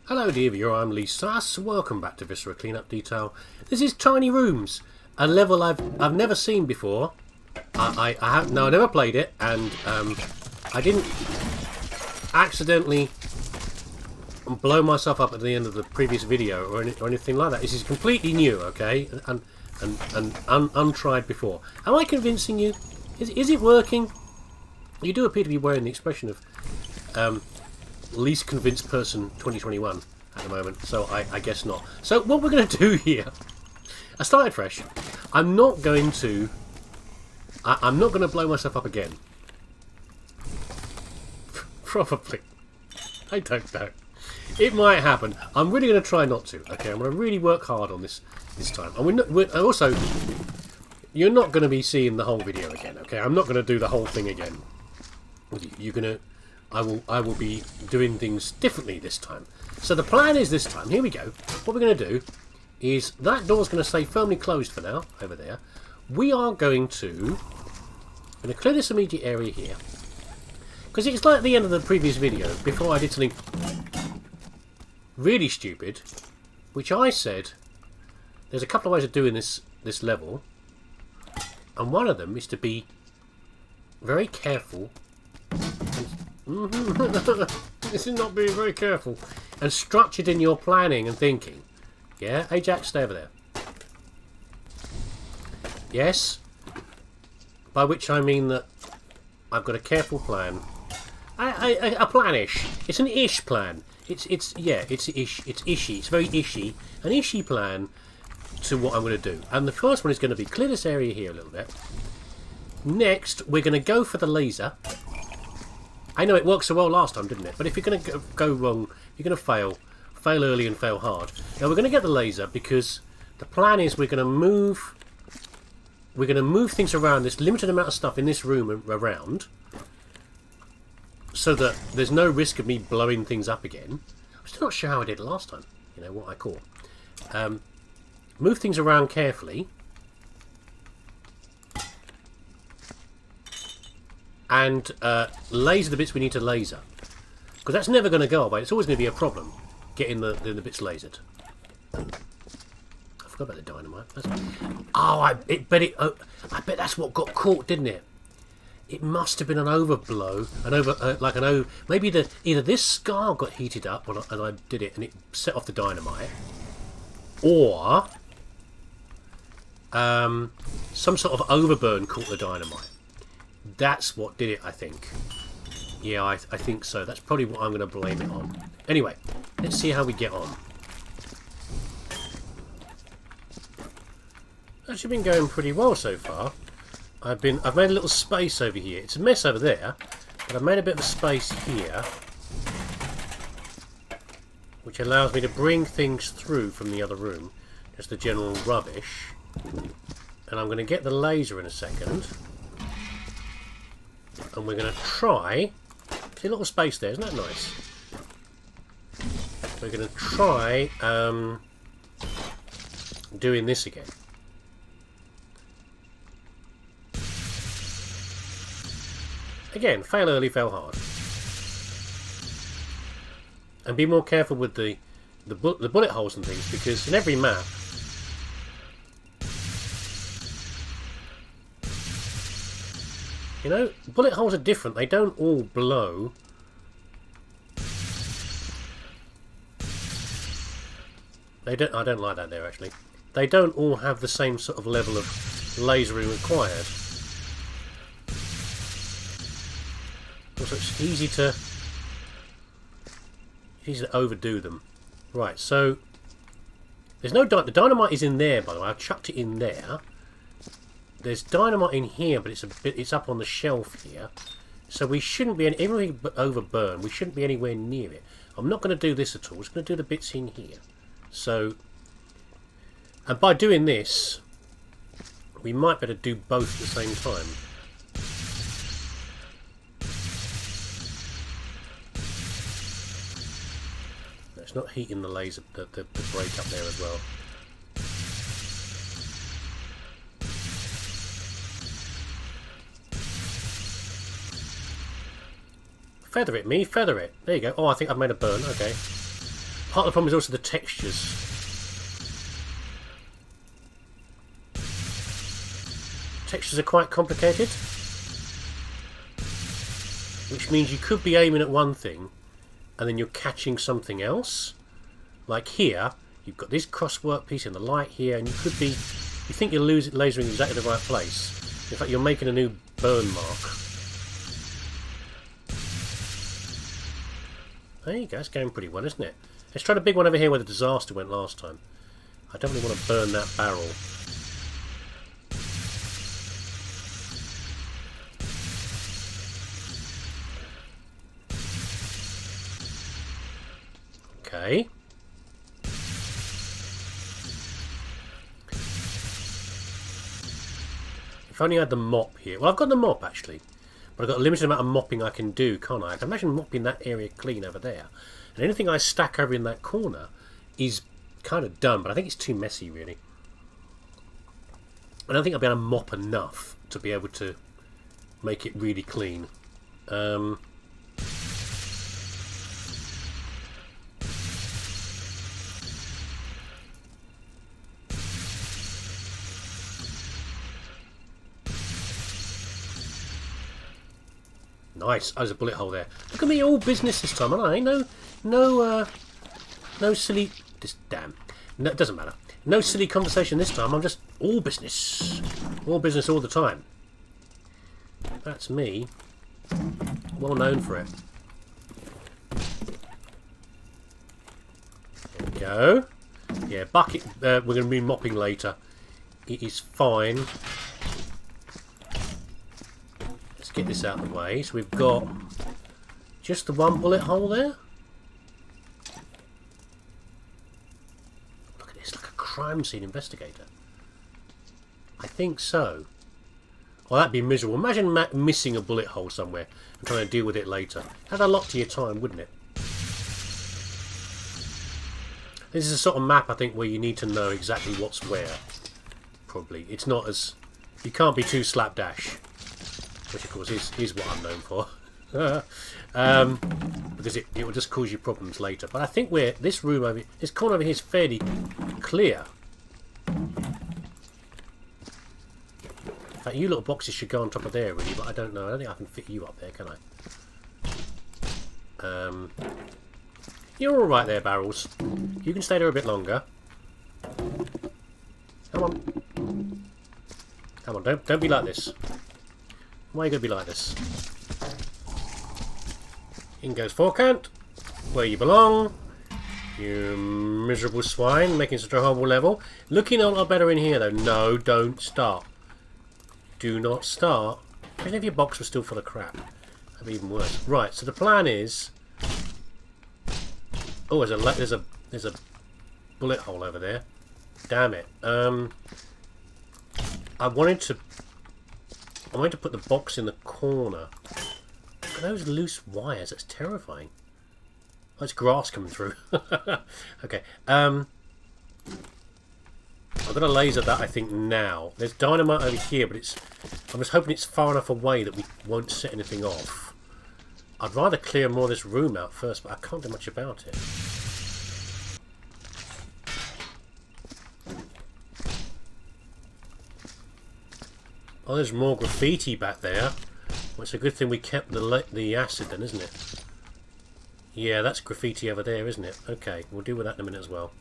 Hello dear viewer, I'm leesusss. Welcome back to Viscera Cleanup Detail. This is Tiny Rooms, a level I've never seen before. I never played it, and I didn't accidentally blow myself up at the end of the previous video or anything like that. This is completely new, okay, and untried before. Am I convincing you? Is it working? You do appear to be wearing the expression of least convinced person 2021 at the moment, so I guess not. So what we're going to do here, I started fresh. I'm not going to blow myself up again. Probably. I don't know. It might happen. I'm really going to try not to. Okay, I'm going to really work hard on this time. And also, you're not going to be seeing the whole video again. Okay, I'm not going to do the whole thing again. You're going to. I will be doing things differently this time. So the plan is this time, here we go. What we're going to do is that door's going to stay firmly closed for now, over there. We are going to clear this immediate area here. Because it's like the end of the previous video, before I did something really stupid, which I said, there's a couple of ways of doing this level, and one of them is to be very careful. This is not being very careful and structured in your planning and thinking. Yeah, Ajax, stay over there. Yes, by which I mean that I've got a careful plan. A plan-ish. It's an ish plan. It's ish. It's ishy. It's very ishy. An ishy plan to what I'm going to do. And the first one is going to be clear this area here a little bit. Next, we're going to go for the laser. I know it worked so well last time, didn't it? But if you're going to go wrong, you're going to fail early and fail hard. Now we're going to get the laser because the plan is we're going to move things around, this limited amount of stuff in this room around, so that there's no risk of me blowing things up again. I'm still not sure how I did it last time. You know what I call. Move things around carefully. And laser the bits we need to laser, because that's never going to go away. It's always going to be a problem getting the bits lasered. I forgot about the dynamite. I bet that's what got caught, didn't it? It must have been an overblow, maybe either this scar got heated up and I did it and it set off the dynamite, or some sort of overburn caught the dynamite. That's what did it, I think. Yeah, I think so. That's probably what I'm going to blame it on. Anyway, let's see how we get on. Actually been going pretty well so far. I've made a little space over here. It's a mess over there, but I've made a bit of a space here, which allows me to bring things through from the other room. Just the general rubbish. And I'm going to get the laser in a second. And we're going to try... See a little space there, isn't that nice? We're going to try doing this again. Again, fail early, fail hard. And be more careful with the bullet holes and things, because in every map... You know, bullet holes are different. They don't all blow. I don't like that there, actually. They don't all have the same sort of level of lasering required. Also, it's easy to overdo them. Right, so there's no the dynamite is in there, by the way. I've chucked it in there. There's dynamite in here, but it's up on the shelf here, so we shouldn't be even if we overburn, we shouldn't be anywhere near it. I'm not going to do this at all. I'm just going to do the bits in here. So, and by doing this, we might better do both at the same time. No, it's not heating the laser, the break up there as well. Feather it, me, feather it. There you go. Oh, I think I've made a burn. Okay. Part of the problem is also the textures. Textures are quite complicated, which means you could be aiming at one thing and then you're catching something else. Like here, you've got this crosswork piece in the light here, and you could be, you think you're lasering exactly the right place. In fact, you're making a new burn mark. There you go, it's going pretty well, isn't it? Let's try the big one over here where the disaster went last time. I don't really want to burn that barrel. Okay. If only I had the mop here. Well, I've got the mop actually, but I've got a limited amount of mopping I can do, can't I? I can imagine mopping that area clean over there. And anything I stack over in that corner is kind of done, but I think it's too messy really. I don't think I'll be able to mop enough to be able to make it really clean. Nice. Oh, there's a bullet hole there. Look at me, all business this time, aren't I? No silly. This damn. No, it doesn't matter. No silly conversation this time. I'm just all business all the time. That's me. Well known for it. There we go. Yeah, bucket. We're going to be mopping later. It is fine. Get this out of the way. So we've got just the one bullet hole there. Look at this, like a crime scene investigator. I think so. Well, that'd be miserable. Imagine missing a bullet hole somewhere and trying to deal with it later. Add a lot to your time, wouldn't it? This is a sort of map, I think, where you need to know exactly what's where. Probably. It's not as... You can't be too slapdash. Which of course is what I'm known for. Because it will just cause you problems later. But I think this room over here, this corner over here is fairly clear. In fact, you little boxes should go on top of there really, but I don't know. I don't think I can fit you up there, can I? You're alright there, Barrels. You can stay there a bit longer. Come on. Come on, don't be like this. Why are you going to be like this? In goes Forecant, where you belong. You miserable swine, making such a horrible level. Looking a lot better in here though. No, don't start. Do not start. Imagine if your box was still full of crap. That'd be even worse. Right, so the plan is... Oh, there's a bullet hole over there. Damn it. I wanted to put the box in the corner. Look at those loose wires. That's terrifying. Oh, it's grass coming through. Okay. I'm going to laser that, I think, now. There's dynamite over here, but I'm just hoping it's far enough away that we won't set anything off. I'd rather clear more of this room out first, but I can't do much about it. Oh, there's more graffiti back there. Well, it's a good thing we kept the acid then, isn't it? Yeah, that's graffiti over there, isn't it? Okay, we'll deal with that in a minute as well.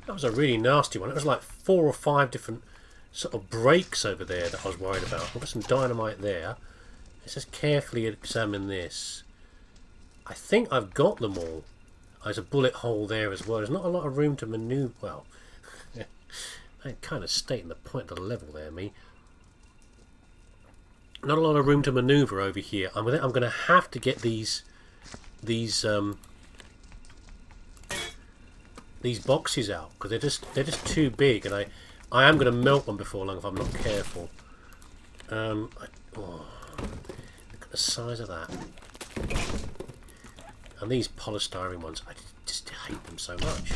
That was a really nasty one. It was like 4 or 5 different sort of breaks over there that I was worried about. I've got some dynamite there. Let's just carefully examine this. I think I've got them all. There's a bullet hole there as well. There's not a lot of room to manoeuvre. Well, I'm kind of stating the point of the level there, me. Not a lot of room to manoeuvre over here. I'm going to have to get these boxes out because they're just too big, and I am going to melt them before long if I'm not careful. Look at the size of that. And these polystyrene ones, I just hate them so much.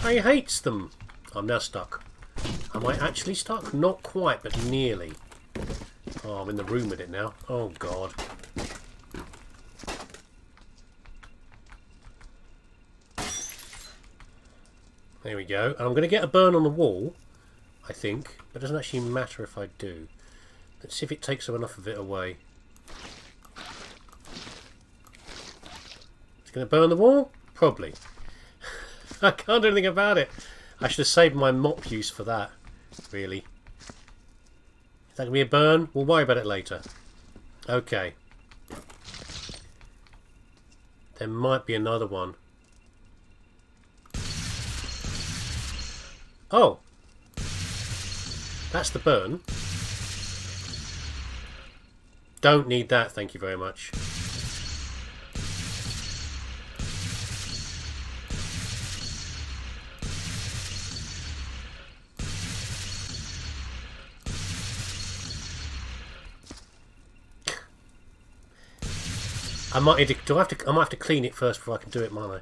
I hates them. I'm now stuck. Am I actually stuck? Not quite, but nearly. Oh, I'm in the room with it now. Oh, God. There we go. And I'm going to get a burn on the wall, I think. But it doesn't actually matter if I do. Let's see if it takes enough of it away. It's going to burn the wall? Probably. I can't do anything about it. I should have saved my mop use for that, really. Is that going to be a burn? We'll worry about it later. Okay. There might be another one. Oh! That's the burn. Don't need that, thank you very much. I might have to clean it first before I can do it, might I?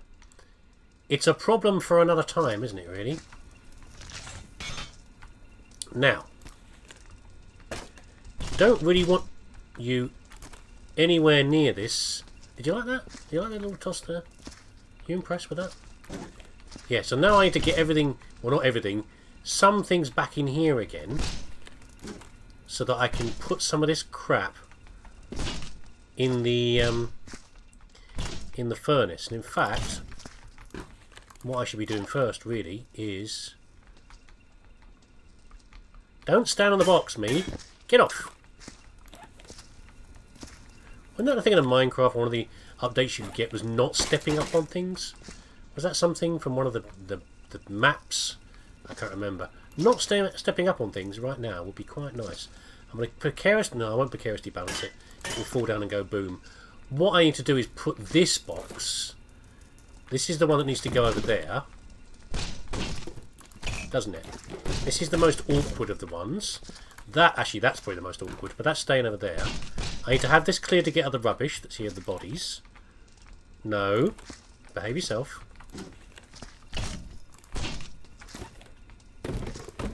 It's a problem for another time, isn't it, really? Now, don't really want you anywhere near this. Did you like that? Did you like that little toss there? You impressed with that? Yeah, so now I need to get everything, well not everything, some things back in here again, so that I can put some of this crap in the furnace. And in fact, what I should be doing first really is, don't stand on the box, me. Get off. Wasn't that the thing in Minecraft? One of the updates you could get was not stepping up on things. Was that something from one of the maps? I can't remember. Not stepping up on things right now would be quite nice. I'm going to precariously... No, I won't precariously balance it. It will fall down and go boom. What I need to do is put this box... This is the one that needs to go over there. Doesn't it? This is the most awkward of the ones. Actually, that's probably the most awkward, but that's staying over there. I need to have this clear to get other rubbish that's here, the bodies. No. Behave yourself.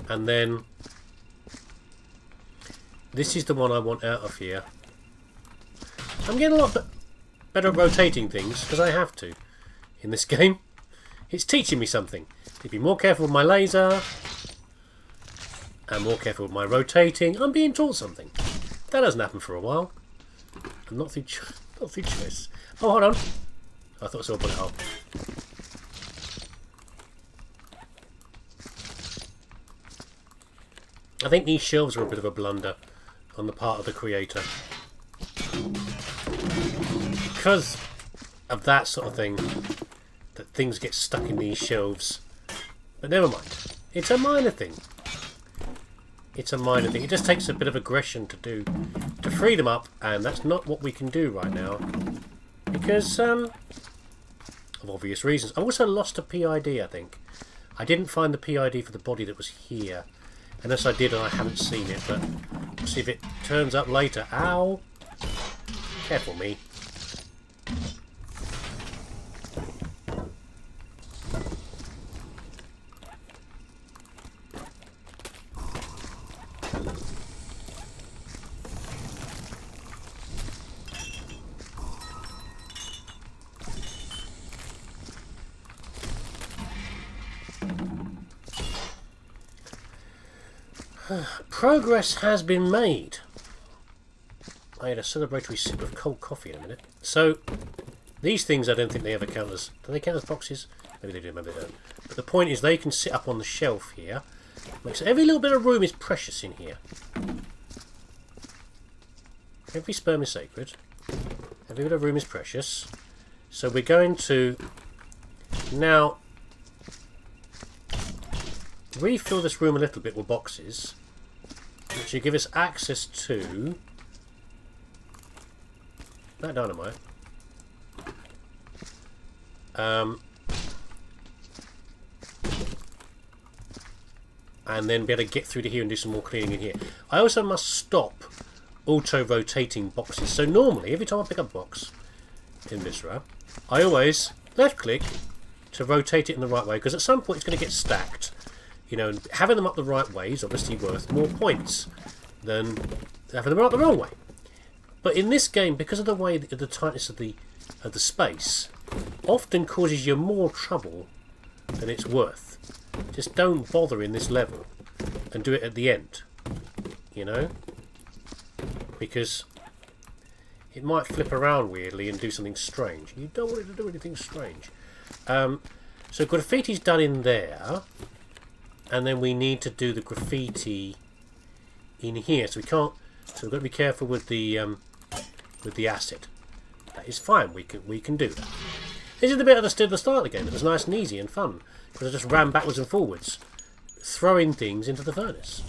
And then... This is the one I want out of here. I'm getting a lot better at rotating things, because I have to in this game. It's teaching me something. To be more careful with my laser, and more careful with my rotating. I'm being taught something. That hasn't happened for a while. And not through choice. Oh, hold on. I thought I saw a bullet hole. I think these shelves are a bit of a blunder on the part of the creator. Because of that sort of thing, that things get stuck in these shelves. But never mind. It's a minor thing. It's a minor thing. It just takes a bit of aggression to free them up, and that's not what we can do right now. Because, of obvious reasons. I also lost a PID, I think. I didn't find the PID for the body that was here. Unless I did and I haven't seen it, but we'll see if it turns up later. Ow! Careful, me. Progress has been made. I had a celebratory sip of cold coffee in a minute. So, these things I don't think they ever count as... Do they count as boxes? Maybe they do, maybe they don't. But the point is they can sit up on the shelf here. Makes every little bit of room is precious in here. Every sperm is sacred. Every bit of room is precious. So we're going to now refill this room a little bit with boxes, which will give us access to that dynamite. And then be able to get through to here and do some more cleaning in here. I also must stop auto-rotating boxes. So normally, every time I pick up a box in Viscera, I always left-click to rotate it in the right way, because at some point it's going to get stacked. You know, having them up the right way is obviously worth more points than having them out the wrong way. But in this game, because of the way the tightness of the space, often causes you more trouble than it's worth. Just don't bother in this level and do it at the end, you know, because it might flip around weirdly and do something strange. You don't want it to do anything strange. So graffiti's done in there, and then we need to do the graffiti in here. So we can't. So we've got to be careful with the acid. That is fine. We can do that. This is the bit at the start of the game that was nice and easy and fun, because I just ran backwards and forwards, throwing things into the furnace,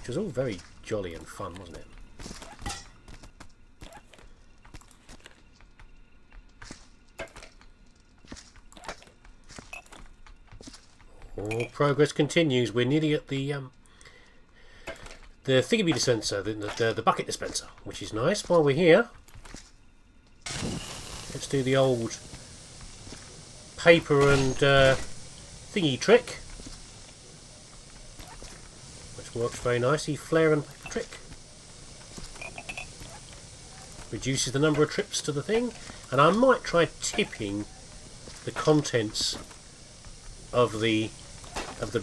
which was all very jolly and fun, wasn't it? All progress continues. We're nearly at the thingy dispenser, the bucket dispenser, which is nice. While we're here, let's do the old paper and thingy trick, which works very nicely. Flare and paper trick reduces the number of trips to the thing, and I might try tipping the contents of the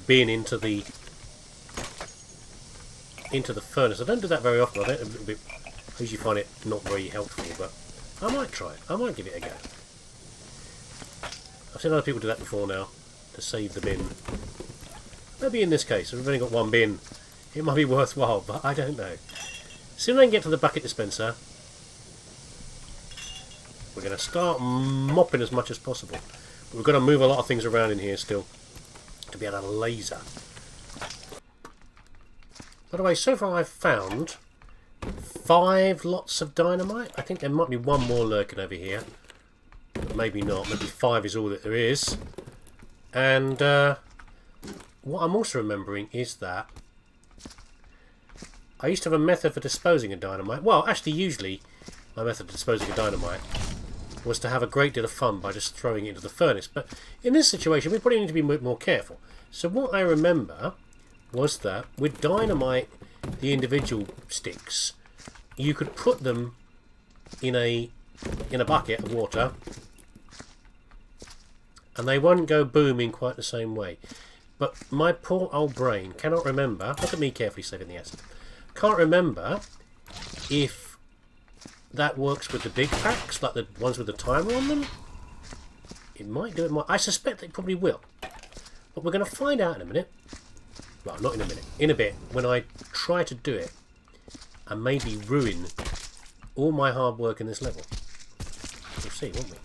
bin into the furnace. I don't do that very often. I usually find it not very helpful, but I might try it. I might give it a go. I've seen other people do that before now to save the bin. Maybe in this case, if we've only got one bin, it might be worthwhile, but I don't know. As soon as I can get to the bucket dispenser, we're going to start mopping as much as possible. But we've got to move a lot of things around in here still to be able to laser. By the way, so far I've found 5 lots of dynamite. I think there might be one more lurking over here. But maybe not. Maybe 5 is all that there is. And what I'm also remembering is that I used to have a method for disposing of dynamite. Well, actually, usually my method of disposing of dynamite was to have a great deal of fun by just throwing it into the furnace. But in this situation, we probably need to be more careful. So what I remember was that with dynamite, the individual sticks, you could put them in a bucket of water, and they won't go boom in quite the same way. But my poor old brain cannot remember. Look at me carefully saving the acid. Can't remember if that works with the big packs, like the ones with the timer on them. It might do it. I suspect it probably will. But we're going to find out in a minute. Well, not in a minute. In a bit, when I try to do it and maybe ruin all my hard work in this level. We'll see, won't we?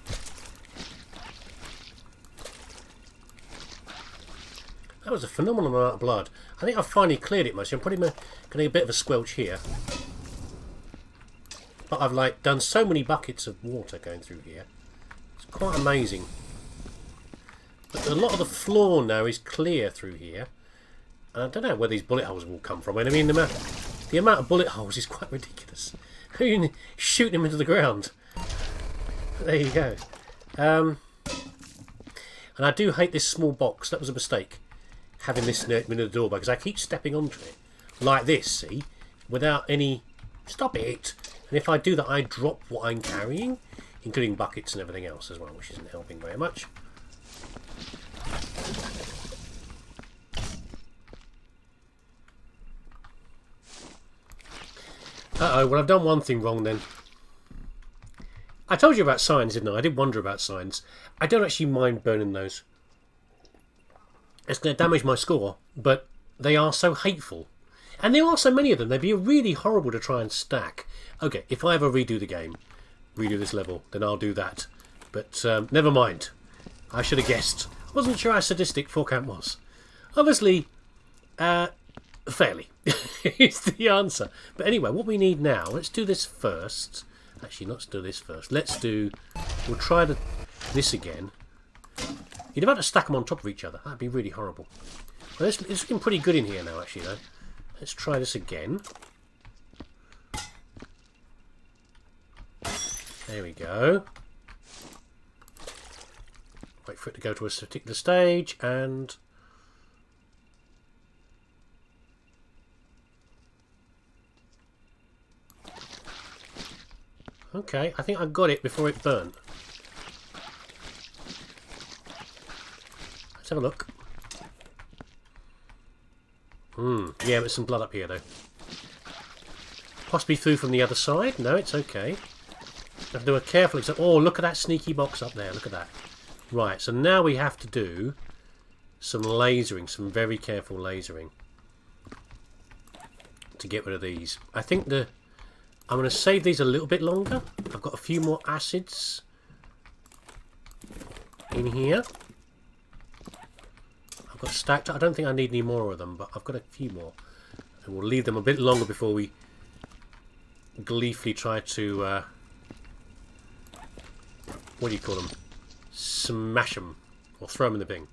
That was a phenomenal amount of blood. I think I've finally cleared it mostly. I'm probably going to get a bit of a squelch here. But I've done so many buckets of water going through here. It's quite amazing. But a lot of the floor now is clear through here. And I don't know where these bullet holes will come from. I mean, the amount of bullet holes is quite ridiculous. You can shoot them into the ground. There you go. And I do hate this small box. That was a mistake, having this near the door, because I keep stepping onto it like this, see, without any... Stop it! And if I do that, I drop what I'm carrying, including buckets and everything else as well, which isn't helping very much. Uh-oh, well, I've done one thing wrong then. I told you about signs, didn't I? I did wonder about signs. I don't actually mind burning those. It's going to damage my score, but they are so hateful. And there are so many of them, they'd be really horrible to try and stack. Okay, if I ever redo the game, redo this level, then I'll do that. But never mind. I should have guessed. I wasn't sure how sadistic 4Camp was. Obviously, fairly. Is the answer. But anyway, what we need now, let's do this first. Actually, let's do this first. We'll try this again. You'd have to stack them on top of each other. That'd be really horrible. Well, it's looking pretty good in here now, actually, though. Let's try this again. There we go. Wait for it to go to a particular stage, and... Okay, I think I got it before it burnt. Let's have a look. Yeah, there's some blood up here though. Possibly through from the other side. No, it's okay. Have to do a careful example. Oh, look at that sneaky box up there. Look at that. Right, so now we have to do some lasering, some very careful lasering to get rid of these. I think I'm going to save these a little bit longer. I've got a few more acids in here. I've got stacked. I don't think I need any more of them, but I've got a few more. And we'll leave them a bit longer before we gleefully try to... what do you call them? Smash them. Or throw them in the bin.